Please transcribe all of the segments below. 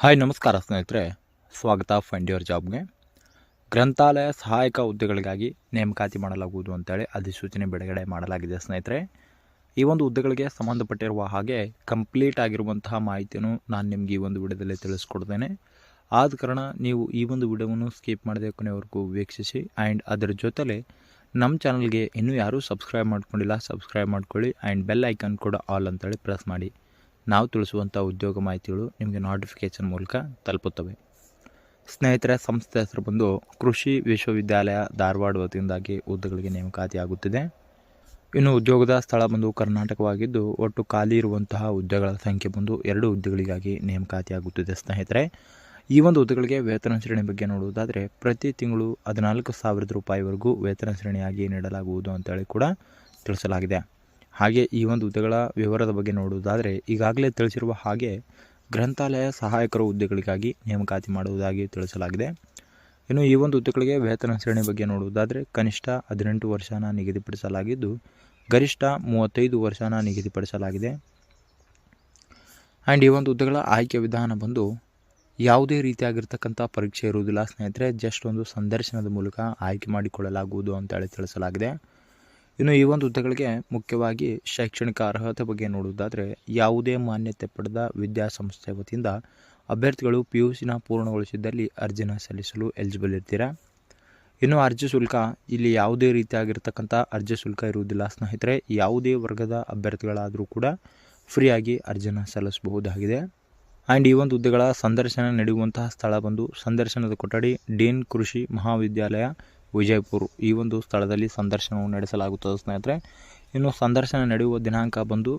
Hi ನಮಸ್ಕಾರ ಸ್ನೇಹಿತರೆ, ಸ್ವಾಗತ ಫೈಂಡ್ ಯುವರ್ ಜಾಬ್ಗೆ. ಗ್ರಂಥಾಲಯ ಸಹಾಯಕ ಹುದ್ದೆಗಳಿಗಾಗಿ ನೇಮಕಾತಿ ಮಾಡಲಾಗುವುದು ಅಂತೇಳಿ ಅಧಿಸೂಚನೆ ಬಿಡುಗಡೆ ಮಾಡಲಾಗಿದೆ ಸ್ನೇಹಿತರೆ. ಈ ಒಂದು ಹುದ್ದೆಗಳಿಗೆ ಸಂಬಂಧಪಟ್ಟಿರುವ ಹಾಗೆ ಕಂಪ್ಲೀಟ್ ಆಗಿರುವಂತಹ ಮಾಹಿತಿಯನ್ನು ನಾನು ನಿಮಗೆ ಈ ಒಂದು ವಿಡಿಯೋದಲ್ಲಿ ತಿಳಿಸ್ಕೊಡ್ತೇನೆ. ಆದ ಕಾರಣ ನೀವು ಈ ಒಂದು ವಿಡಿಯೋವನ್ನು ಸ್ಕಿಪ್ ಮಾಡದೆ ಕೊನೆವರೆಗೂ ವೀಕ್ಷಿಸಿ. ಆ್ಯಂಡ್ ಅದರ ಜೊತೆಲೆ ನಮ್ಮ ಚಾನಲ್ಗೆ ಇನ್ನೂ ಯಾರೂ ಸಬ್ಸ್ಕ್ರೈಬ್ ಮಾಡ್ಕೊಂಡಿಲ್ಲ, ಸಬ್ಸ್ಕ್ರೈಬ್ ಮಾಡ್ಕೊಳ್ಳಿ. ಆ್ಯಂಡ್ ಬೆಲ್ ಐಕನ್ ಕೂಡ ಆಲ್ ಅಂತೇಳಿ ಪ್ರೆಸ್ ಮಾಡಿ. ನಾವು ತಿಳಿಸುವಂಥ ಉದ್ಯೋಗ ಮಾಹಿತಿಗಳು ನಿಮಗೆ ನೋಟಿಫಿಕೇಷನ್ ಮೂಲಕ ತಲುಪುತ್ತವೆ. ಸ್ನೇಹಿತರೆ, ಸಂಸ್ಥೆ ಹೆಸರು ಬಂದು ಕೃಷಿ ವಿಶ್ವವಿದ್ಯಾಲಯ ಧಾರವಾಡ ವತಿಯಿಂದಾಗಿ ಹುದ್ದೆಗಳಿಗೆ ನೇಮಕಾತಿ ಆಗುತ್ತಿದೆ. ಇನ್ನು ಉದ್ಯೋಗದ ಸ್ಥಳ ಬಂದು ಕರ್ನಾಟಕವಾಗಿದ್ದು, ಒಟ್ಟು ಖಾಲಿ ಇರುವಂತಹ ಹುದ್ದೆಗಳ ಸಂಖ್ಯೆ ಬಂದು 2 ಹುದ್ದೆಗಳಿಗಾಗಿ ನೇಮಕಾತಿ ಆಗುತ್ತಿದೆ ಸ್ನೇಹಿತರೆ. ಈ ಒಂದು ಹುದ್ದೆಗಳಿಗೆ ವೇತನ ಶ್ರೇಣಿ ಬಗ್ಗೆ ನೋಡುವುದಾದರೆ ಪ್ರತಿ ತಿಂಗಳು 14,000 ರೂಪಾಯಿವರೆಗೂ ವೇತನ ಶ್ರೇಣಿಯಾಗಿ ನೀಡಲಾಗುವುದು ಅಂತೇಳಿ ಕೂಡ ತಿಳಿಸಲಾಗಿದೆ. ಹಾಗೆ ಈ ಒಂದು ಹುದ್ದೆಗಳ ವಿವರದ ಬಗ್ಗೆ ನೋಡುವುದಾದರೆ ಈಗಾಗಲೇ ತಿಳಿಸಿರುವ ಹಾಗೆ ಗ್ರಂಥಾಲಯ ಸಹಾಯಕರ ಹುದ್ದೆಗಳಿಗಾಗಿ ನೇಮಕಾತಿ ಮಾಡುವುದಾಗಿ ತಿಳಿಸಲಾಗಿದೆ. ಇನ್ನು ಈ ಒಂದು ಹುದ್ದೆಗಳಿಗೆ ವೇತನ ಶ್ರೇಣಿ ಬಗ್ಗೆ ನೋಡುವುದಾದರೆ ಕನಿಷ್ಠ 18 ವರ್ಷನ ನಿಗದಿಪಡಿಸಲಾಗಿದ್ದು, ಗರಿಷ್ಠ 35 ವರ್ಷನ ನಿಗದಿಪಡಿಸಲಾಗಿದೆ. ಆ್ಯಂಡ್ ಈ ಒಂದು ಹುದ್ದೆಗಳ ಆಯ್ಕೆ ವಿಧಾನ ಬಂದು ಯಾವುದೇ ರೀತಿಯಾಗಿರ್ತಕ್ಕಂಥ ಪರೀಕ್ಷೆ ಇರುವುದಿಲ್ಲ ಸ್ನೇಹಿತರೆ. ಜಸ್ಟ್ ಒಂದು ಸಂದರ್ಶನದ ಮೂಲಕ ಆಯ್ಕೆ ಮಾಡಿಕೊಳ್ಳಲಾಗುವುದು ಅಂತೇಳಿ ತಿಳಿಸಲಾಗಿದೆ. ಇನ್ನು ಈ ಒಂದು ಹುದ್ದೆಗಳಿಗೆ ಮುಖ್ಯವಾಗಿ ಶೈಕ್ಷಣಿಕ ಅರ್ಹತೆ ಬಗ್ಗೆ ನೋಡುವುದಾದರೆ ಯಾವುದೇ ಮಾನ್ಯತೆ ಪಡೆದ ವಿದ್ಯಾಸಂಸ್ಥೆ ವತಿಯಿಂದ ಅಭ್ಯರ್ಥಿಗಳು PUCನ ಪೂರ್ಣಗೊಳಿಸಿದ್ದಲ್ಲಿ ಅರ್ಜಿನ ಸಲ್ಲಿಸಲು ಎಲಿಜಿಬಲ್ ಇರ್ತೀರಾ. ಇನ್ನು ಅರ್ಜಿ ಶುಲ್ಕ, ಇಲ್ಲಿ ಯಾವುದೇ ರೀತಿಯಾಗಿರ್ತಕ್ಕಂಥ ಅರ್ಜಿ ಶುಲ್ಕ ಇರುವುದಿಲ್ಲ ಸ್ನೇಹಿತರೆ. ಯಾವುದೇ ವರ್ಗದ ಅಭ್ಯರ್ಥಿಗಳಾದರೂ ಕೂಡ ಫ್ರೀಯಾಗಿ ಅರ್ಜಿನ ಸಲ್ಲಿಸಬಹುದಾಗಿದೆ. ಆ್ಯಂಡ್ ಈ ಒಂದು ಹುದ್ದೆಗಳ ಸಂದರ್ಶನ ನಡೆಯುವಂತಹ ಸ್ಥಳ ಬಂದು ಸಂದರ್ಶನದ ಕೊಠಡಿ ಡೀನ್ ಕೃಷಿ ಮಹಾವಿದ್ಯಾಲಯ ವಿಜಯಪುರ, ಈ ಒಂದು ಸ್ಥಳದಲ್ಲಿ ಸಂದರ್ಶನವನ್ನು ನಡೆಸಲಾಗುತ್ತದೆ ಸ್ನೇಹಿತರೆ. ಇನ್ನು ಸಂದರ್ಶನ ನಡೆಯುವ ದಿನಾಂಕ ಬಂದು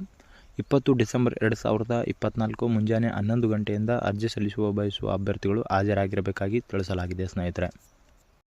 20 ಡಿಸೆಂಬರ್ 2024 ಮುಂಜಾನೆ 11 ಗಂಟೆಯಿಂದ ಅರ್ಜಿ ಸಲ್ಲಿಸುವ ಬಯಸುವ ಅಭ್ಯರ್ಥಿಗಳು ಹಾಜರಾಗಿರಬೇಕಾಗಿ ತಿಳಿಸಲಾಗಿದೆ ಸ್ನೇಹಿತರೆ.